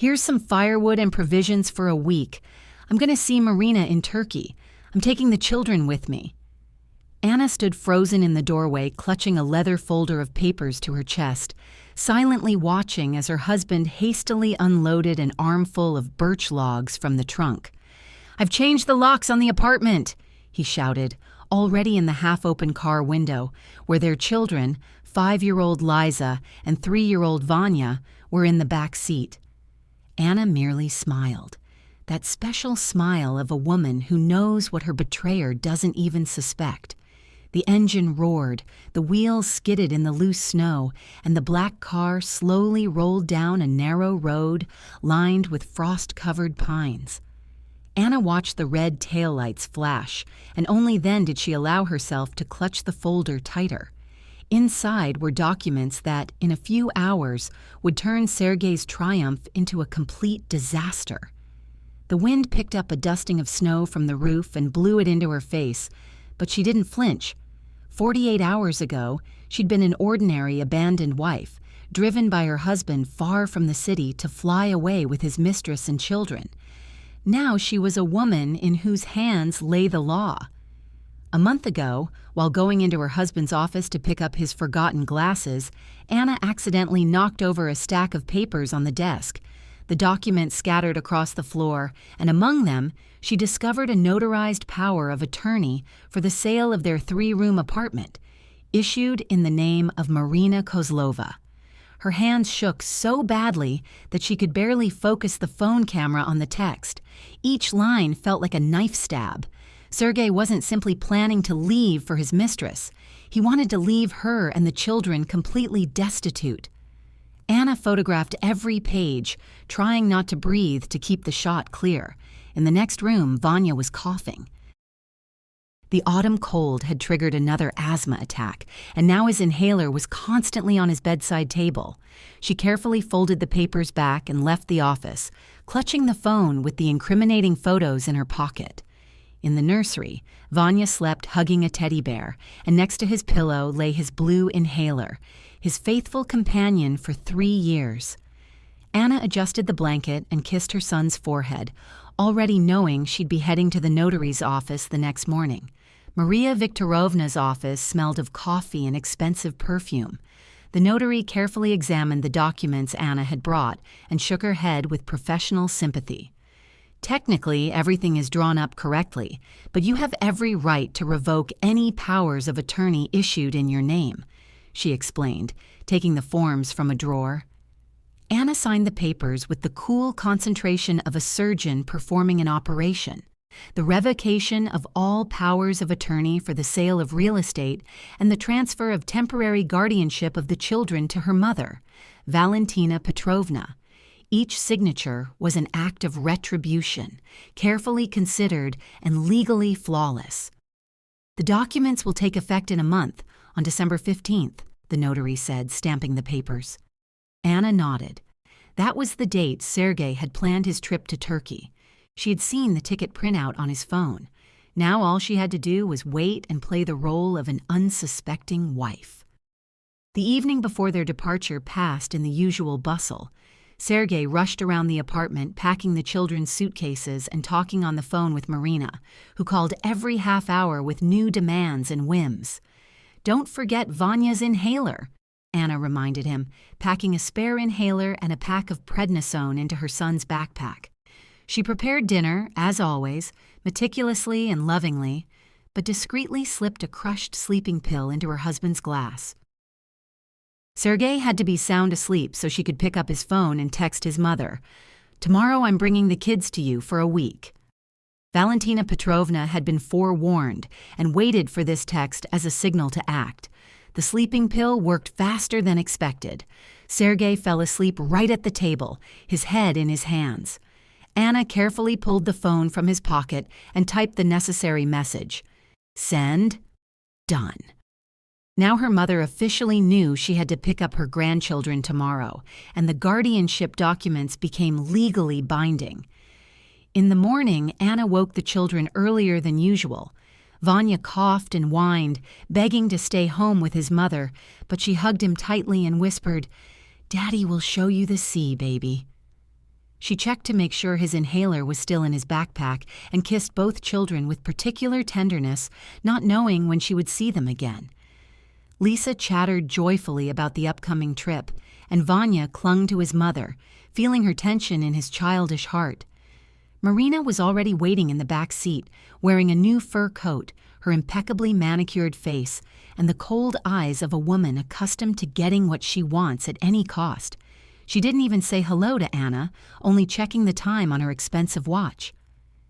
Here's some firewood and provisions for a week. I'm going to see Marina in Turkey. I'm taking the children with me." Anna stood frozen in the doorway, clutching a leather folder of papers to her chest, silently watching as her husband hastily unloaded an armful of birch logs from the trunk. "I've changed the locks on the apartment," he shouted, already in the half-open car window, where their children, 5-year-old Liza and 3-year-old Vanya, were in the back seat. Anna merely smiled, that special smile of a woman who knows what her betrayer doesn't even suspect. The engine roared, the wheels skidded in the loose snow, and the black car slowly rolled down a narrow road lined with frost-covered pines. Anna watched the red taillights flash, and only then did she allow herself to clutch the folder tighter. Inside were documents that, in a few hours, would turn Sergei's triumph into a complete disaster. The wind picked up a dusting of snow from the roof and blew it into her face, but she didn't flinch. 48 hours ago, she'd been an ordinary abandoned wife, driven by her husband far from the city to fly away with his mistress and children. Now she was a woman in whose hands lay the law. A month ago, while going into her husband's office to pick up his forgotten glasses, Anna accidentally knocked over a stack of papers on the desk. The documents scattered across the floor, and among them, she discovered a notarized power of attorney for the sale of their 3-room apartment, issued in the name of Marina Kozlova. Her hands shook so badly that she could barely focus the phone camera on the text. Each line felt like a knife stab. Sergei wasn't simply planning to leave for his mistress. He wanted to leave her and the children completely destitute. Anna photographed every page, trying not to breathe to keep the shot clear. In the next room, Vanya was coughing. The autumn cold had triggered another asthma attack, and now his inhaler was constantly on his bedside table. She carefully folded the papers back and left the office, clutching the phone with the incriminating photos in her pocket. In the nursery, Vanya slept hugging a teddy bear, and next to his pillow lay his blue inhaler, his faithful companion for 3 years. Anna adjusted the blanket and kissed her son's forehead, already knowing she'd be heading to the notary's office the next morning. Maria Viktorovna's office smelled of coffee and expensive perfume. The notary carefully examined the documents Anna had brought and shook her head with professional sympathy. "Technically, everything is drawn up correctly, but you have every right to revoke any powers of attorney issued in your name," she explained, taking the forms from a drawer. Anna signed the papers with the cool concentration of a surgeon performing an operation. The revocation of all powers of attorney for the sale of real estate and the transfer of temporary guardianship of the children to her mother, Valentina Petrovna. Each signature was an act of retribution, carefully considered and legally flawless. "The documents will take effect in a month, on December 15th, the notary said, stamping the papers. Anna nodded. That was the date Sergei had planned his trip to Turkey. She had seen the ticket printout on his phone. Now all she had to do was wait and play the role of an unsuspecting wife. The evening before their departure passed in the usual bustle. Sergei rushed around the apartment, packing the children's suitcases and talking on the phone with Marina, who called every half hour with new demands and whims. "Don't forget Vanya's inhaler," Anna reminded him, packing a spare inhaler and a pack of prednisone into her son's backpack. She prepared dinner, as always, meticulously and lovingly, but discreetly slipped a crushed sleeping pill into her husband's glass. Sergei had to be sound asleep so she could pick up his phone and text his mother. "Tomorrow I'm bringing the kids to you for a week." Valentina Petrovna had been forewarned and waited for this text as a signal to act. The sleeping pill worked faster than expected. Sergei fell asleep right at the table, his head in his hands. Anna carefully pulled the phone from his pocket and typed the necessary message. Send. Done. Now her mother officially knew she had to pick up her grandchildren tomorrow, and the guardianship documents became legally binding. In the morning, Anna woke the children earlier than usual. Vanya coughed and whined, begging to stay home with his mother, but she hugged him tightly and whispered, "Daddy will show you the sea, baby." She checked to make sure his inhaler was still in his backpack and kissed both children with particular tenderness, not knowing when she would see them again. Lisa chattered joyfully about the upcoming trip, and Vanya clung to his mother, feeling her tension in his childish heart. Marina was already waiting in the back seat, wearing a new fur coat, her impeccably manicured face, and the cold eyes of a woman accustomed to getting what she wants at any cost. She didn't even say hello to Anna, only checking the time on her expensive watch.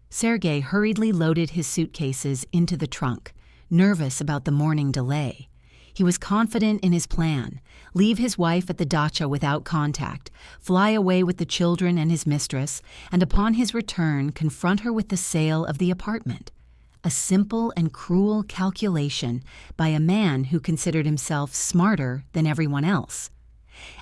Sergei hurriedly loaded his suitcases into the trunk, nervous about the morning delay. He was confident in his plan: leave his wife at the dacha without contact, fly away with the children and his mistress, and upon his return confront her with the sale of the apartment. A simple and cruel calculation by a man who considered himself smarter than everyone else.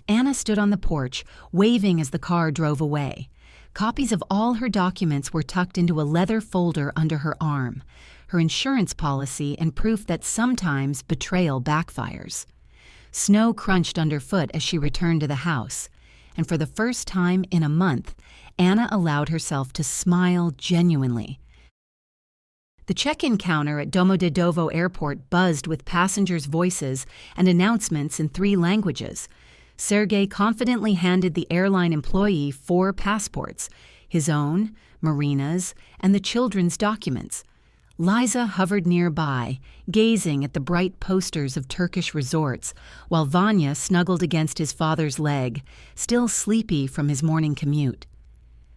Anna stood on the porch, waving as the car drove away. Copies of all her documents were tucked into a leather folder under her arm, her insurance policy and proof that sometimes betrayal backfires. Snow crunched underfoot as she returned to the house, and for the first time in a month, Anna allowed herself to smile genuinely. The check-in counter at Domodedovo Airport buzzed with passengers' voices and announcements in 3 languages. Sergei confidently handed the airline employee 4 passports, his own, Marina's, and the children's documents. Liza hovered nearby, gazing at the bright posters of Turkish resorts, while Vanya snuggled against his father's leg, still sleepy from his morning commute.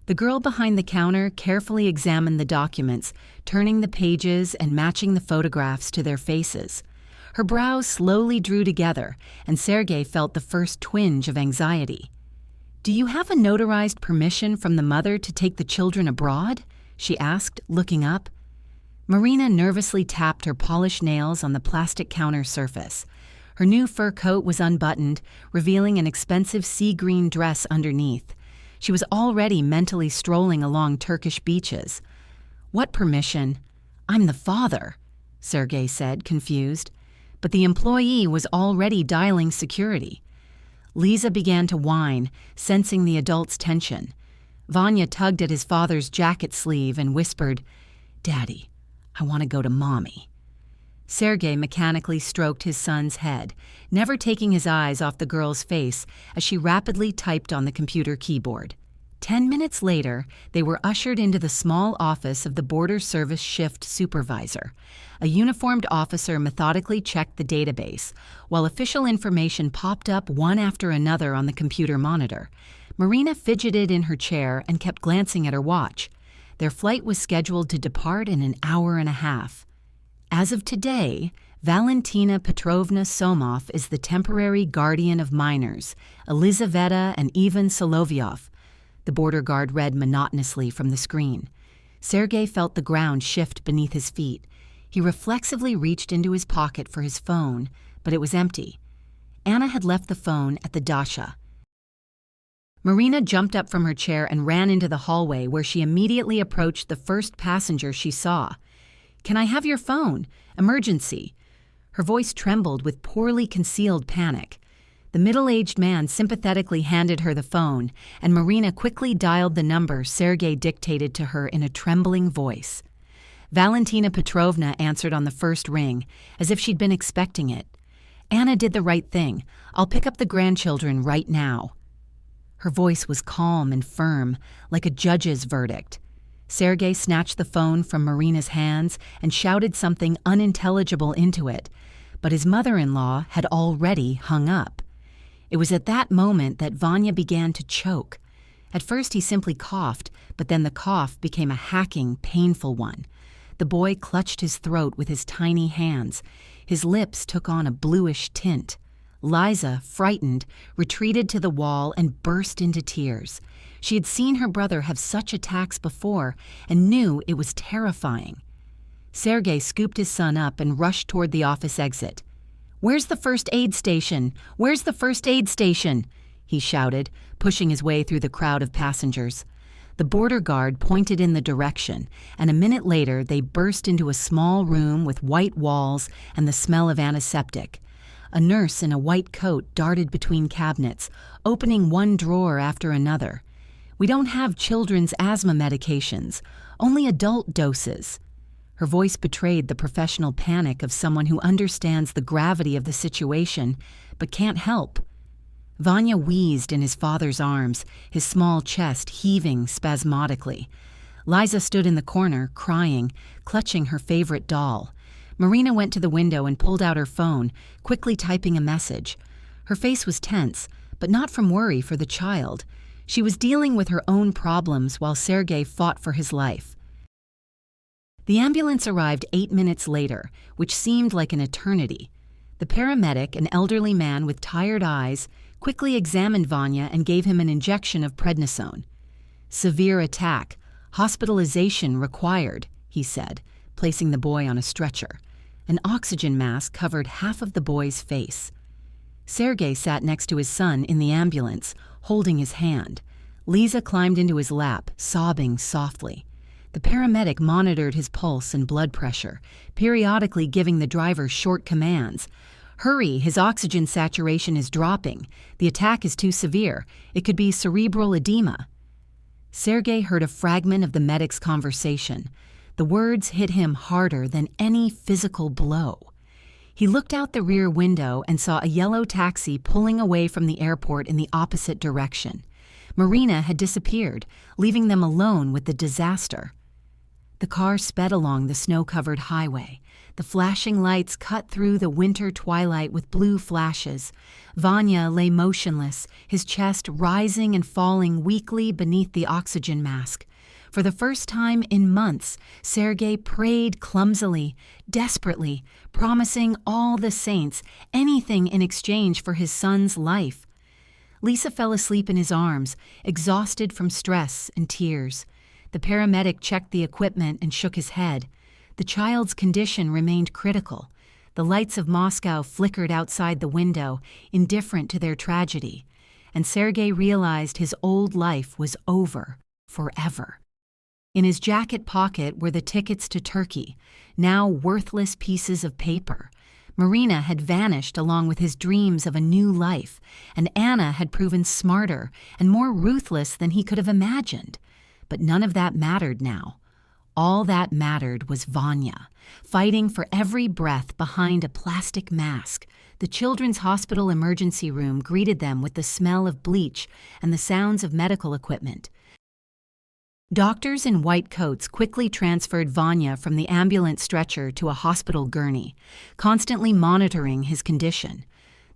The girl behind the counter carefully examined the documents, turning the pages and matching the photographs to their faces. Her brows slowly drew together, and Sergei felt the first twinge of anxiety. "Do you have a notarized permission from the mother to take the children abroad?" she asked, looking up. Marina nervously tapped her polished nails on the plastic counter surface. Her new fur coat was unbuttoned, revealing an expensive sea-green dress underneath. She was already mentally strolling along Turkish beaches. "What permission? I'm the father," Sergei said, confused. But the employee was already dialing security. Lisa began to whine, sensing the adult's tension. Vanya tugged at his father's jacket sleeve and whispered, "Daddy, I want to go to Mommy." Sergei mechanically stroked his son's head, never taking his eyes off the girl's face as she rapidly typed on the computer keyboard. 10 minutes later, they were ushered into the small office of the Border Service Shift Supervisor. A uniformed officer methodically checked the database, while official information popped up one after another on the computer monitor. Marina fidgeted in her chair and kept glancing at her watch. Their flight was scheduled to depart in an hour and a half. As of today, Valentina Petrovna Somov is the temporary guardian of minors, Elizaveta and Ivan Solovyov, the border guard read monotonously from the screen. Sergei felt the ground shift beneath his feet. He reflexively reached into his pocket for his phone, but it was empty. Anna had left the phone at the dacha. Marina jumped up from her chair and ran into the hallway, where she immediately approached the first passenger she saw. "Can I have your phone? Emergency." Her voice trembled with poorly concealed panic. The middle-aged man sympathetically handed her the phone, and Marina quickly dialed the number Sergei dictated to her in a trembling voice. Valentina Petrovna answered on the first ring, as if she'd been expecting it. "Anna did the right thing. I'll pick up the grandchildren right now." Her voice was calm and firm, like a judge's verdict. Sergei snatched the phone from Marina's hands and shouted something unintelligible into it, but his mother-in-law had already hung up. It was at that moment that Vanya began to choke. At first he simply coughed, but then the cough became a hacking, painful one. The boy clutched his throat with his tiny hands. His lips took on a bluish tint. Liza, frightened, retreated to the wall and burst into tears. She had seen her brother have such attacks before and knew it was terrifying. Sergei scooped his son up and rushed toward the office exit. "Where's the first aid station? Where's the first aid station?" he shouted, pushing his way through the crowd of passengers. The border guard pointed in the direction, and a minute later they burst into a small room with white walls and the smell of antiseptic. A nurse in a white coat darted between cabinets, opening one drawer after another. We don't have children's asthma medications, only adult doses." Her voice betrayed the professional panic of someone who understands the gravity of the situation but can't help. Vanya wheezed in his father's arms, his small chest heaving spasmodically. Liza stood in the corner, crying, clutching her favorite doll. Marina went to the window and pulled out her phone, quickly typing a message. Her face was tense, but not from worry for the child. She was dealing with her own problems while Sergei fought for his life. The ambulance arrived 8 minutes later, which seemed like an eternity. The paramedic, an elderly man with tired eyes, quickly examined Vanya and gave him an injection of prednisone. "Severe attack. Hospitalization required," he said, placing the boy on a stretcher. An oxygen mask covered half of the boy's face. Sergei sat next to his son in the ambulance, holding his hand. Liza climbed into his lap, sobbing softly. The paramedic monitored his pulse and blood pressure, periodically giving the driver short commands. "Hurry, his oxygen saturation is dropping. The attack is too severe. It could be cerebral edema." Sergei heard a fragment of the medic's conversation. The words hit him harder than any physical blow. He looked out the rear window and saw a yellow taxi pulling away from the airport in the opposite direction. Marina had disappeared, leaving them alone with the disaster. The car sped along the snow-covered highway. The flashing lights cut through the winter twilight with blue flashes. Vanya lay motionless, his chest rising and falling weakly beneath the oxygen mask. For the first time in months, Sergei prayed clumsily, desperately, promising all the saints anything in exchange for his son's life. Lisa fell asleep in his arms, exhausted from stress and tears. The paramedic checked the equipment and shook his head. The child's condition remained critical. The lights of Moscow flickered outside the window, indifferent to their tragedy. And Sergei realized his old life was over, forever. In his jacket pocket were the tickets to Turkey, now worthless pieces of paper. Marina had vanished along with his dreams of a new life, and Anna had proven smarter and more ruthless than he could have imagined. But none of that mattered now. All that mattered was Vanya, fighting for every breath behind a plastic mask. The children's hospital emergency room greeted them with the smell of bleach and the sounds of medical equipment. Doctors in white coats quickly transferred Vanya from the ambulance stretcher to a hospital gurney, constantly monitoring his condition.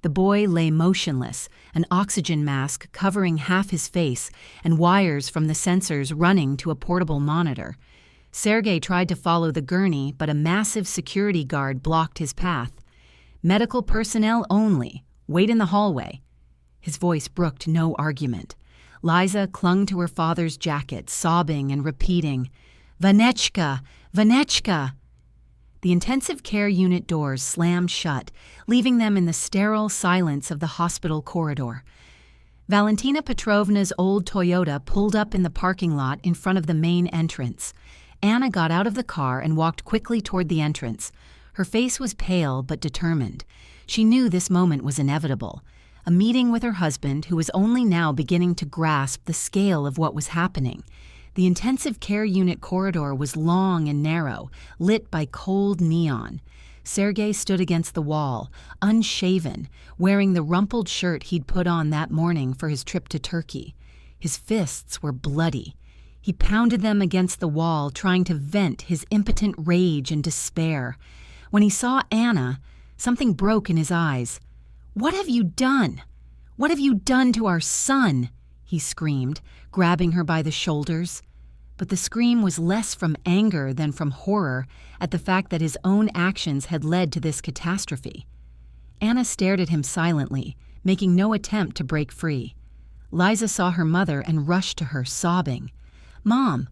The boy lay motionless, an oxygen mask covering half his face and wires from the sensors running to a portable monitor. Sergei tried to follow the gurney, but a massive security guard blocked his path. "Medical personnel only. Wait in the hallway." His voice brooked no argument. Liza clung to her father's jacket, sobbing and repeating, "Vanechka! Vanechka!" The intensive care unit doors slammed shut, leaving them in the sterile silence of the hospital corridor. Valentina Petrovna's old Toyota pulled up in the parking lot in front of the main entrance. Anna got out of the car and walked quickly toward the entrance. Her face was pale but determined. She knew this moment was inevitable. A meeting with her husband, who was only now beginning to grasp the scale of what was happening. The intensive care unit corridor was long and narrow, lit by cold neon. Sergei stood against the wall, unshaven, wearing the rumpled shirt he'd put on that morning for his trip to Turkey. His fists were bloody. He pounded them against the wall, trying to vent his impotent rage and despair. When he saw Anna, something broke in his eyes. "What have you done? What have you done to our son?" he screamed, grabbing her by the shoulders. But the scream was less from anger than from horror at the fact that his own actions had led to this catastrophe. Anna stared at him silently, making no attempt to break free. Liza saw her mother and rushed to her, sobbing. "Mom,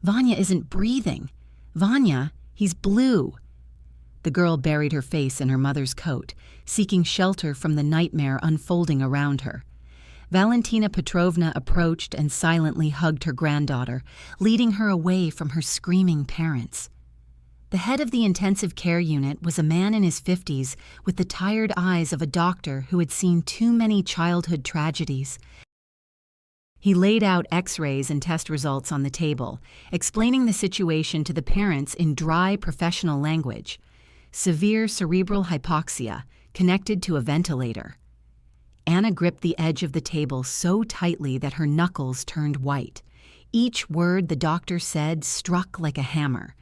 Vanya isn't breathing. Vanya, he's blue." The girl buried her face in her mother's coat, seeking shelter from the nightmare unfolding around her. Valentina Petrovna approached and silently hugged her granddaughter, leading her away from her screaming parents. The head of the intensive care unit was a man in his 50s with the tired eyes of a doctor who had seen too many childhood tragedies. He laid out X-rays and test results on the table, explaining the situation to the parents in dry professional language. Severe cerebral hypoxia, connected to a ventilator. Anna gripped the edge of the table so tightly that her knuckles turned white. Each word the doctor said struck like a hammer.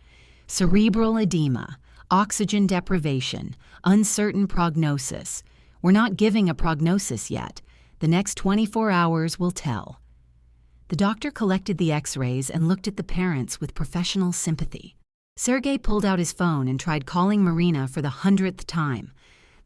Cerebral edema, oxygen deprivation, uncertain prognosis. We're not giving a prognosis yet. The next 24 hours will tell. The doctor collected the X-rays and looked at the parents with professional sympathy. Sergei pulled out his phone and tried calling Marina for the 100th time.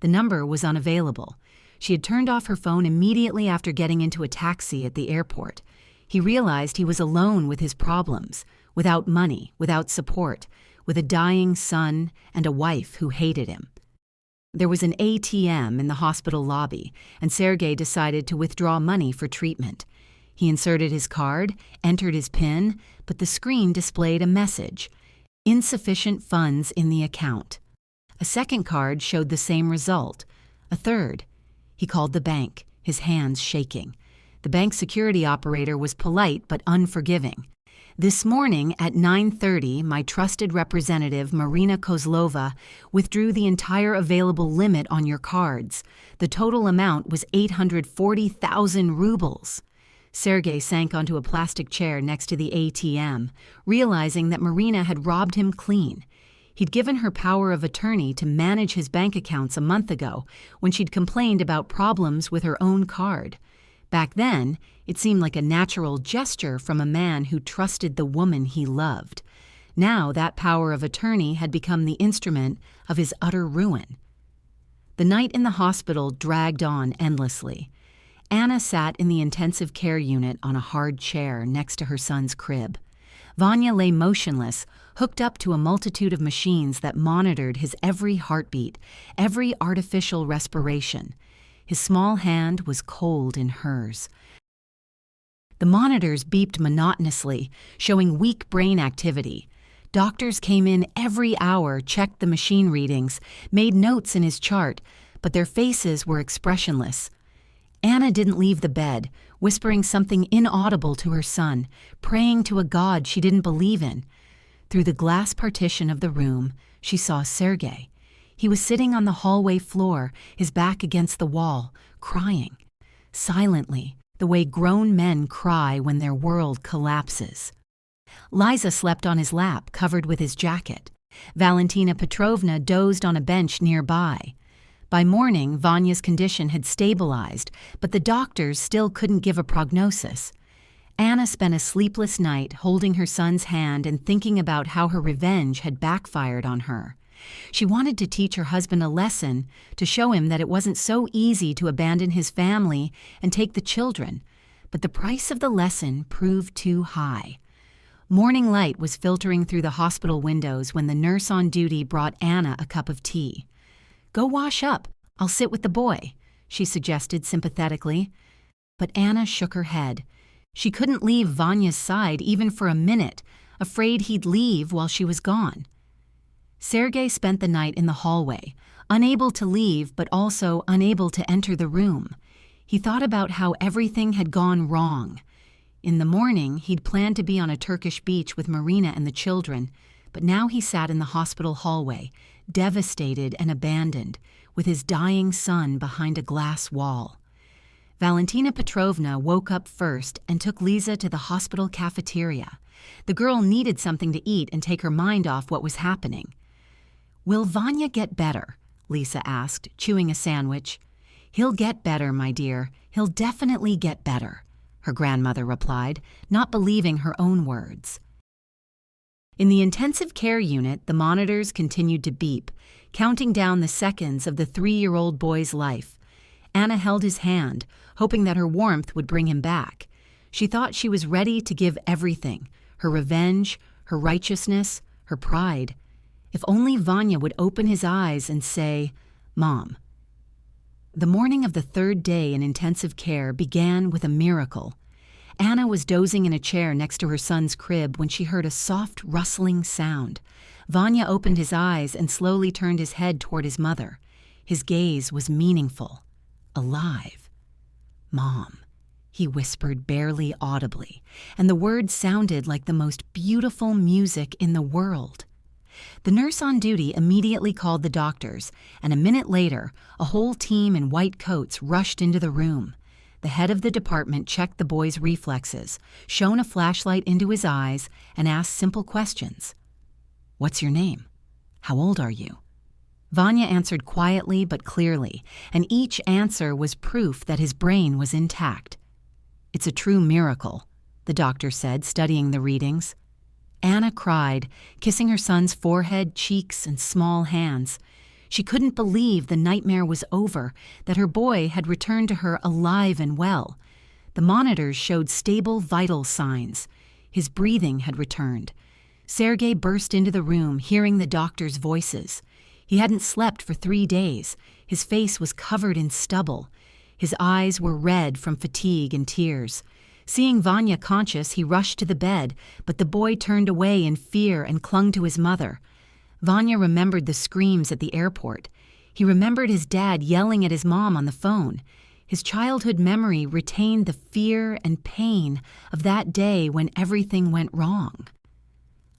The number was unavailable. She had turned off her phone immediately after getting into a taxi at the airport. He realized he was alone with his problems, without money, without support, with a dying son and a wife who hated him. There was an ATM in the hospital lobby, and Sergei decided to withdraw money for treatment. He inserted his card, entered his PIN, but the screen displayed a message: insufficient funds in the account. A second card showed the same result. A third. He called the bank, his hands shaking. The bank security operator was polite but unforgiving. This morning at 9:30, my trusted representative, Marina Kozlova, withdrew the entire available limit on your cards. The total amount was 840,000 rubles. Sergei sank onto a plastic chair next to the ATM, realizing that Marina had robbed him clean. He'd given her power of attorney to manage his bank accounts a month ago when she'd complained about problems with her own card. Back then, it seemed like a natural gesture from a man who trusted the woman he loved. Now that power of attorney had become the instrument of his utter ruin. The night in the hospital dragged on endlessly. Anna sat in the intensive care unit on a hard chair next to her son's crib. Vanya lay motionless, hooked up to a multitude of machines that monitored his every heartbeat, every artificial respiration. His small hand was cold in hers. The monitors beeped monotonously, showing weak brain activity. Doctors came in every hour, checked the machine readings, made notes in his chart, but their faces were expressionless. Anna didn't leave the bed, whispering something inaudible to her son, praying to a god she didn't believe in. Through the glass partition of the room, she saw Sergei. He was sitting on the hallway floor, his back against the wall, crying. Silently, the way grown men cry when their world collapses. Liza slept on his lap, covered with his jacket. Valentina Petrovna dozed on a bench nearby. By morning, Vanya's condition had stabilized, but the doctors still couldn't give a prognosis. Anna spent a sleepless night holding her son's hand and thinking about how her revenge had backfired on her. She wanted to teach her husband a lesson, to show him that it wasn't so easy to abandon his family and take the children, but the price of the lesson proved too high. Morning light was filtering through the hospital windows when the nurse on duty brought Anna a cup of tea. "Go wash up. I'll sit with the boy," she suggested sympathetically. But Anna shook her head. She couldn't leave Vanya's side even for a minute, afraid he'd leave while she was gone. Sergei spent the night in the hallway, unable to leave but also unable to enter the room. He thought about how everything had gone wrong. In the morning, he'd planned to be on a Turkish beach with Marina and the children, but now he sat in the hospital hallway, devastated and abandoned, with his dying son behind a glass wall. Valentina Petrovna woke up first and took Liza to the hospital cafeteria. The girl needed something to eat and take her mind off what was happening. "Will Vanya get better?" Lisa asked, chewing a sandwich. "He'll get better, my dear. He'll definitely get better," her grandmother replied, not believing her own words. In the intensive care unit, the monitors continued to beep, counting down the seconds of the 3-year-old boy's life. Anna held his hand, hoping that her warmth would bring him back. She thought she was ready to give everything, her revenge, her righteousness, her pride. If only Vanya would open his eyes and say, "Mom." The morning of the 3rd day in intensive care began with a miracle. Anna was dozing in a chair next to her son's crib when she heard a soft, rustling sound. Vanya opened his eyes and slowly turned his head toward his mother. His gaze was meaningful, alive. "Mom," he whispered barely audibly, and the words sounded like the most beautiful music in the world. The nurse on duty immediately called the doctors, and a minute later, a whole team in white coats rushed into the room. The head of the department checked the boy's reflexes, shone a flashlight into his eyes, and asked simple questions. "What's your name? How old are you?" Vanya answered quietly but clearly, and each answer was proof that his brain was intact. "It's a true miracle," the doctor said, studying the readings. Anna cried, kissing her son's forehead, cheeks, and small hands. She couldn't believe the nightmare was over, that her boy had returned to her alive and well. The monitors showed stable vital signs. His breathing had returned. Sergei burst into the room, hearing the doctors' voices. He hadn't slept for 3 days. His face was covered in stubble. His eyes were red from fatigue and tears. Seeing Vanya conscious, he rushed to the bed, but the boy turned away in fear and clung to his mother. Vanya remembered the screams at the airport. He remembered his dad yelling at his mom on the phone. His childhood memory retained the fear and pain of that day when everything went wrong.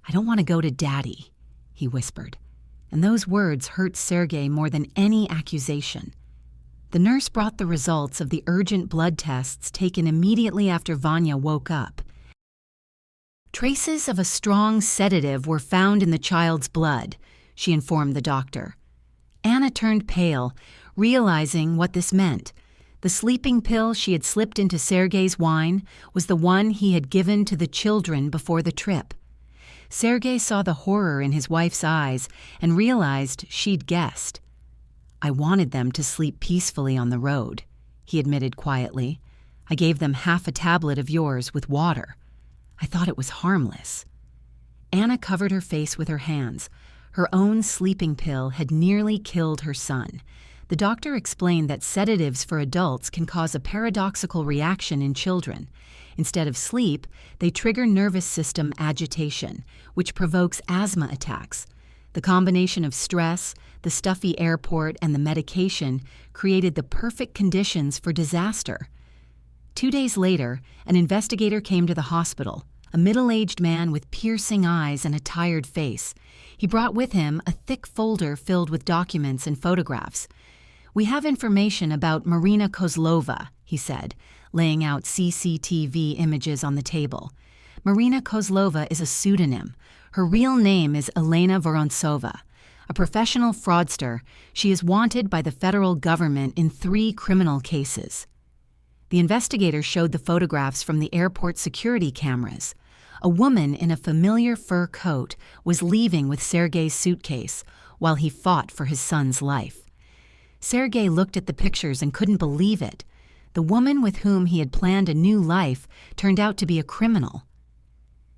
"I don't want to go to Daddy," he whispered, and those words hurt Sergei more than any accusation. The nurse brought the results of the urgent blood tests taken immediately after Vanya woke up. Traces of a strong sedative were found in the child's blood, she informed the doctor. Anna turned pale, realizing what this meant. The sleeping pill she had slipped into Sergei's wine was the one he had given to the children before the trip. Sergei saw the horror in his wife's eyes and realized she'd guessed. "I wanted them to sleep peacefully on the road," he admitted quietly. "I gave them half a tablet of yours with water. I thought it was harmless." Anna covered her face with her hands. Her own sleeping pill had nearly killed her son. The doctor explained that sedatives for adults can cause a paradoxical reaction in children. Instead of sleep, they trigger nervous system agitation, which provokes asthma attacks. The combination of stress, the stuffy airport, and the medication created the perfect conditions for disaster. 2 days later, an investigator came to the hospital, a middle-aged man with piercing eyes and a tired face. He brought with him a thick folder filled with documents and photographs. "We have information about Marina Kozlova," he said, laying out CCTV images on the table. "Marina Kozlova is a pseudonym. Her real name is Elena Vorontsova. A professional fraudster, she is wanted by the federal government in 3 criminal cases." The investigator showed the photographs from the airport security cameras. A woman in a familiar fur coat was leaving with Sergei's suitcase while he fought for his son's life. Sergei looked at the pictures and couldn't believe it. The woman with whom he had planned a new life turned out to be a criminal.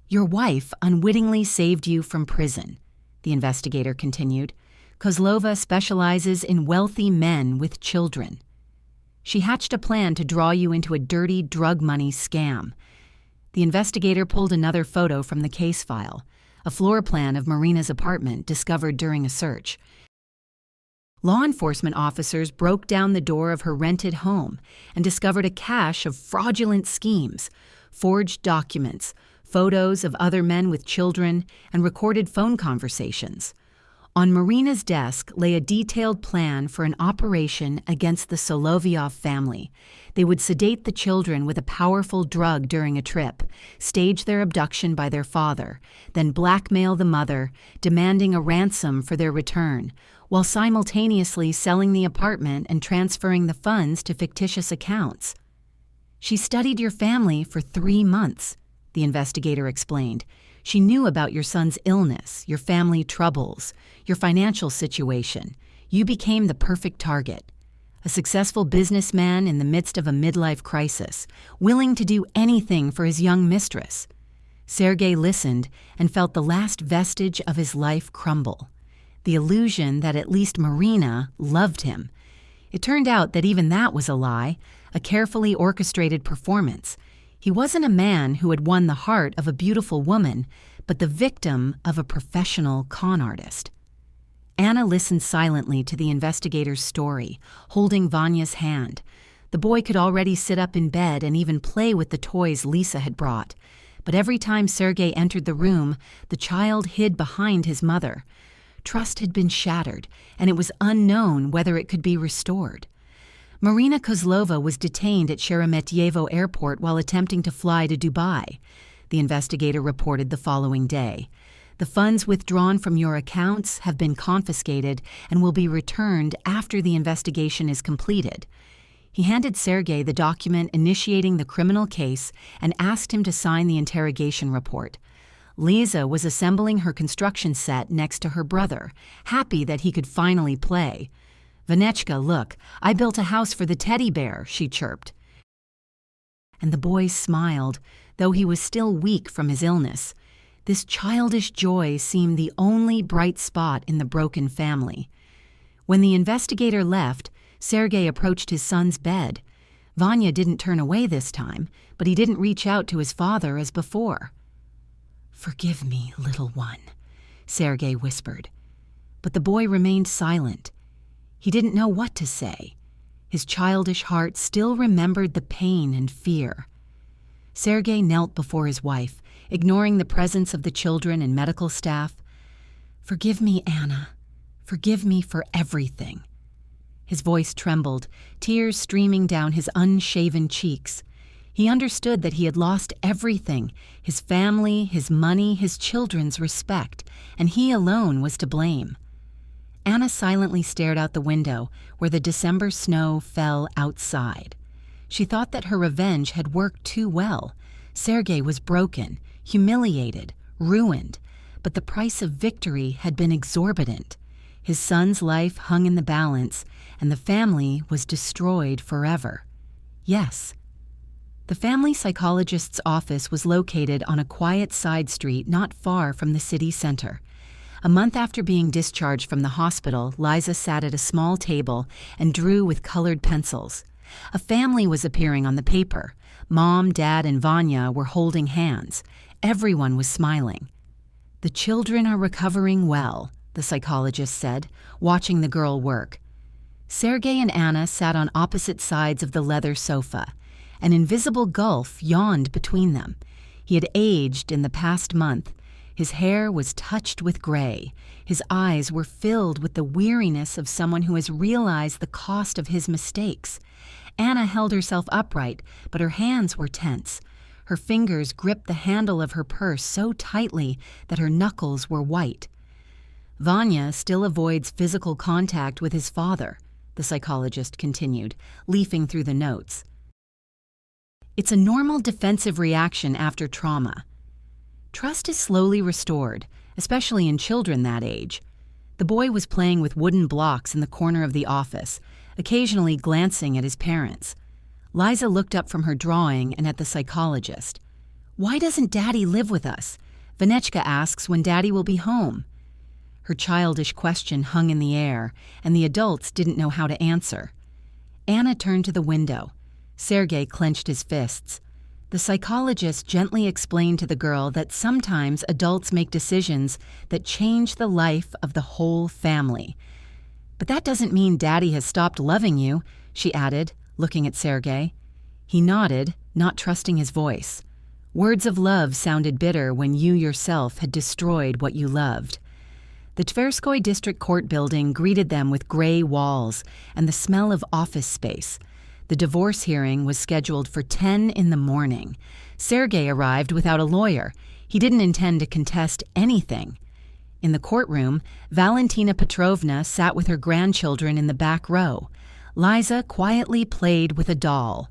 "Your wife unwittingly saved you from prison," the investigator continued. "Kozlova specializes in wealthy men with children. She hatched a plan to draw you into a dirty drug money scam." The investigator pulled another photo from the case file, a floor plan of Marina's apartment discovered during a search. Law enforcement officers broke down the door of her rented home and discovered a cache of fraudulent schemes, forged documents, photos of other men with children, and recorded phone conversations. On Marina's desk lay a detailed plan for an operation against the Solovyov family. They would sedate the children with a powerful drug during a trip, stage their abduction by their father, then blackmail the mother, demanding a ransom for their return, while simultaneously selling the apartment and transferring the funds to fictitious accounts. "She studied your family for 3 months," the investigator explained. "She knew about your son's illness, your family troubles, your financial situation. You became the perfect target. A successful businessman in the midst of a midlife crisis, willing to do anything for his young mistress." Sergei listened and felt the last vestige of his life crumble. The illusion that at least Marina loved him. It turned out that even that was a lie, a carefully orchestrated performance. He wasn't a man who had won the heart of a beautiful woman, but the victim of a professional con artist. Anna listened silently to the investigator's story, holding Vanya's hand. The boy could already sit up in bed and even play with the toys Lisa had brought. But every time Sergei entered the room, the child hid behind his mother. Trust had been shattered, and it was unknown whether it could be restored. Marina Kozlova was detained at Sheremetyevo Airport while attempting to fly to Dubai. The investigator reported the following day. The funds withdrawn from your accounts have been confiscated and will be returned after the investigation is completed. He handed Sergei the document initiating the criminal case and asked him to sign the interrogation report. Lisa was assembling her construction set next to her brother, happy that he could finally play. "Vanechka, look, I built a house for the teddy bear," she chirped. And the boy smiled, though he was still weak from his illness. This childish joy seemed the only bright spot in the broken family. When the investigator left, Sergei approached his son's bed. Vanya didn't turn away this time, but he didn't reach out to his father as before. "Forgive me, little one," Sergei whispered. But the boy remained silent. He didn't know what to say. His childish heart still remembered the pain and fear. Sergei knelt before his wife, ignoring the presence of the children and medical staff. "Forgive me, Anna. Forgive me for everything." His voice trembled, tears streaming down his unshaven cheeks. He understood that he had lost everything, his family, his money, his children's respect, and he alone was to blame. Anna silently stared out the window, where the December snow fell outside. She thought that her revenge had worked too well. Sergei was broken, humiliated, ruined, but the price of victory had been exorbitant. His son's life hung in the balance, and the family was destroyed forever. Yes. The family psychologist's office was located on a quiet side street not far from the city center. A month after being discharged from the hospital, Liza sat at a small table and drew with colored pencils. A family was appearing on the paper. Mom, Dad, and Vanya were holding hands. Everyone was smiling. "The children are recovering well," the psychologist said, watching the girl work. Sergei and Anna sat on opposite sides of the leather sofa. An invisible gulf yawned between them. He had aged in the past month. His hair was touched with gray. His eyes were filled with the weariness of someone who has realized the cost of his mistakes. Anna held herself upright, but her hands were tense. Her fingers gripped the handle of her purse so tightly that her knuckles were white. "Vanya still avoids physical contact with his father," the psychologist continued, leafing through the notes. "It's a normal defensive reaction after trauma. Trust is slowly restored, especially in children that age." The boy was playing with wooden blocks in the corner of the office, occasionally glancing at his parents. Liza looked up from her drawing and at the psychologist. "Why doesn't Daddy live with us? Vanechka asks when Daddy will be home." Her childish question hung in the air, and the adults didn't know how to answer. Anna turned to the window. Sergei clenched his fists. The psychologist gently explained to the girl that sometimes adults make decisions that change the life of the whole family. "But that doesn't mean Daddy has stopped loving you," she added, looking at Sergei. He nodded, not trusting his voice. Words of love sounded bitter when you yourself had destroyed what you loved. The Tverskoy District Court building greeted them with gray walls and the smell of office space. The divorce hearing was scheduled for 10 in the morning. Sergei arrived without a lawyer. He didn't intend to contest anything. In the courtroom, Valentina Petrovna sat with her grandchildren in the back row. Liza quietly played with a doll.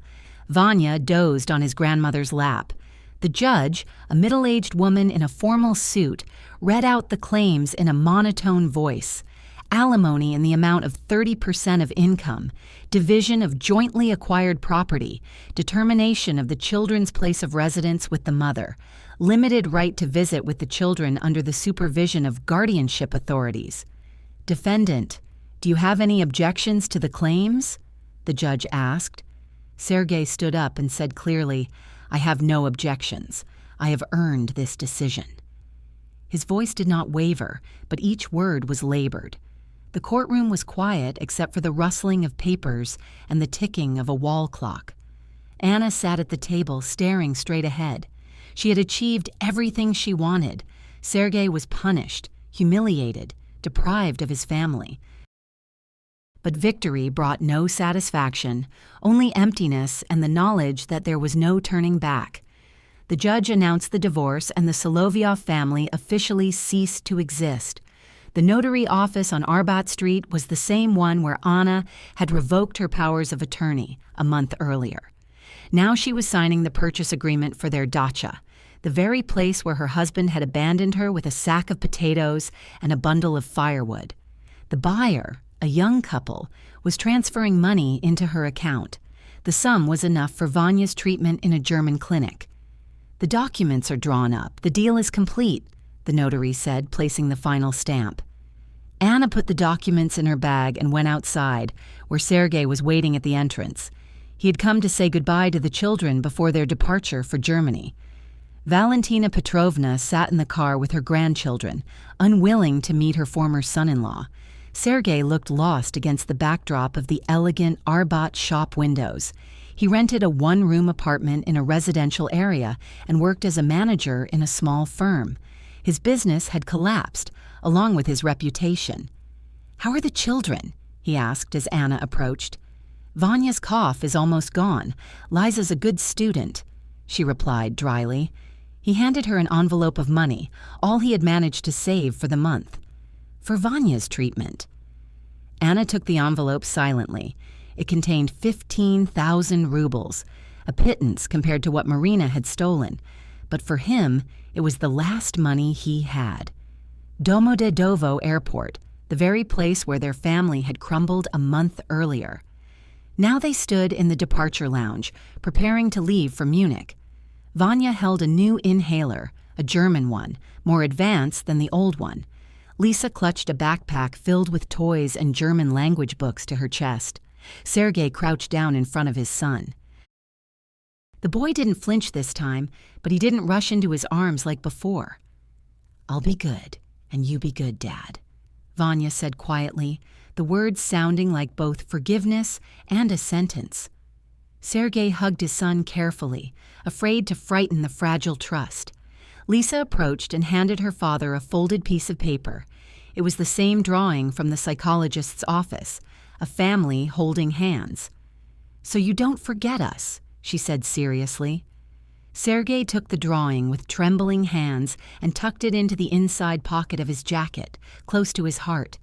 Vanya dozed on his grandmother's lap. The judge, a middle-aged woman in a formal suit, read out the claims in a monotone voice. Alimony in the amount of 30% of income, division of jointly acquired property, determination of the children's place of residence with the mother, limited right to visit with the children under the supervision of guardianship authorities. "Defendant, do you have any objections to the claims?" the judge asked. Sergei stood up and said clearly, "I have no objections. I have earned this decision." His voice did not waver, but each word was labored. The courtroom was quiet except for the rustling of papers and the ticking of a wall clock. Anna sat at the table, staring straight ahead. She had achieved everything she wanted. Sergei was punished, humiliated, deprived of his family. But victory brought no satisfaction, only emptiness and the knowledge that there was no turning back. The judge announced the divorce, and the Solovyov family officially ceased to exist. The notary office on Arbat Street was the same one where Anna had revoked her powers of attorney a month earlier. Now she was signing the purchase agreement for their dacha, the very place where her husband had abandoned her with a sack of potatoes and a bundle of firewood. The buyer, a young couple, was transferring money into her account. The sum was enough for Vanya's treatment in a German clinic. "The documents are drawn up. The deal is complete," the notary said, placing the final stamp. Anna put the documents in her bag and went outside, where Sergei was waiting at the entrance. He had come to say goodbye to the children before their departure for Germany. Valentina Petrovna sat in the car with her grandchildren, unwilling to meet her former son-in-law. Sergei looked lost against the backdrop of the elegant Arbat shop windows. He rented a one-room apartment in a residential area and worked as a manager in a small firm. His business had collapsed, along with his reputation. "How are the children?" he asked as Anna approached. "Vanya's cough is almost gone. Liza's a good student," she replied dryly. He handed her an envelope of money, all he had managed to save for the month. "For Vanya's treatment." Anna took the envelope silently. It contained 15,000 rubles, a pittance compared to what Marina had stolen. But for him, it was the last money he had. Domodedovo Airport, the very place where their family had crumbled a month earlier. Now they stood in the departure lounge, preparing to leave for Munich. Vanya held a new inhaler, a German one, more advanced than the old one. Lisa clutched a backpack filled with toys and German language books to her chest. Sergei crouched down in front of his son. The boy didn't flinch this time, but he didn't rush into his arms like before. "I'll be good, and you be good, Dad," Vanya said quietly, the words sounding like both forgiveness and a sentence. Sergei hugged his son carefully, afraid to frighten the fragile trust. Lisa approached and handed her father a folded piece of paper. It was the same drawing from the psychologist's office, a family holding hands. "So you don't forget us," she said seriously. Sergei took the drawing with trembling hands and tucked it into the inside pocket of his jacket, close to his heart.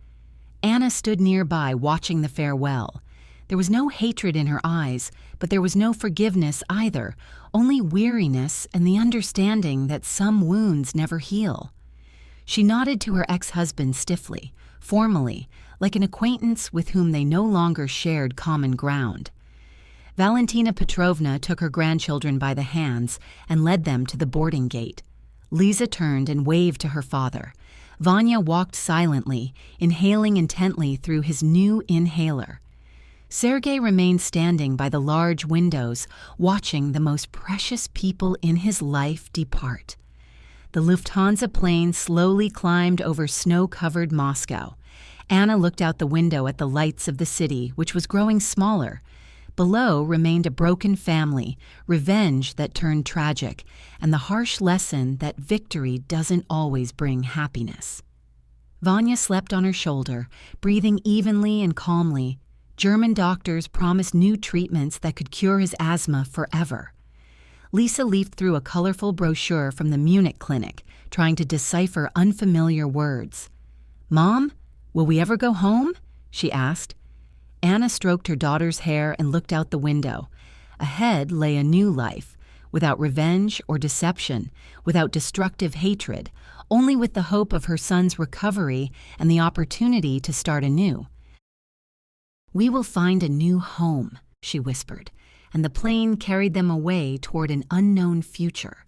Anna stood nearby watching the farewell. There was no hatred in her eyes, but there was no forgiveness either, only weariness and the understanding that some wounds never heal. She nodded to her ex-husband stiffly, formally, like an acquaintance with whom they no longer shared common ground. Valentina Petrovna took her grandchildren by the hands and led them to the boarding gate. Lisa turned and waved to her father. Vanya walked silently, inhaling intently through his new inhaler. Sergei remained standing by the large windows, watching the most precious people in his life depart. The Lufthansa plane slowly climbed over snow-covered Moscow. Anna looked out the window at the lights of the city, which was growing smaller. Below remained a broken family, revenge that turned tragic, and the harsh lesson that victory doesn't always bring happiness. Vanya slept on her shoulder, breathing evenly and calmly. German doctors promised new treatments that could cure his asthma forever. Lisa leafed through a colorful brochure from the Munich clinic, trying to decipher unfamiliar words. "Mom, will we ever go home?" she asked. Anna stroked her daughter's hair and looked out the window. Ahead lay a new life, without revenge or deception, without destructive hatred, only with the hope of her son's recovery and the opportunity to start anew. "We will find a new home," she whispered, and the plane carried them away toward an unknown future.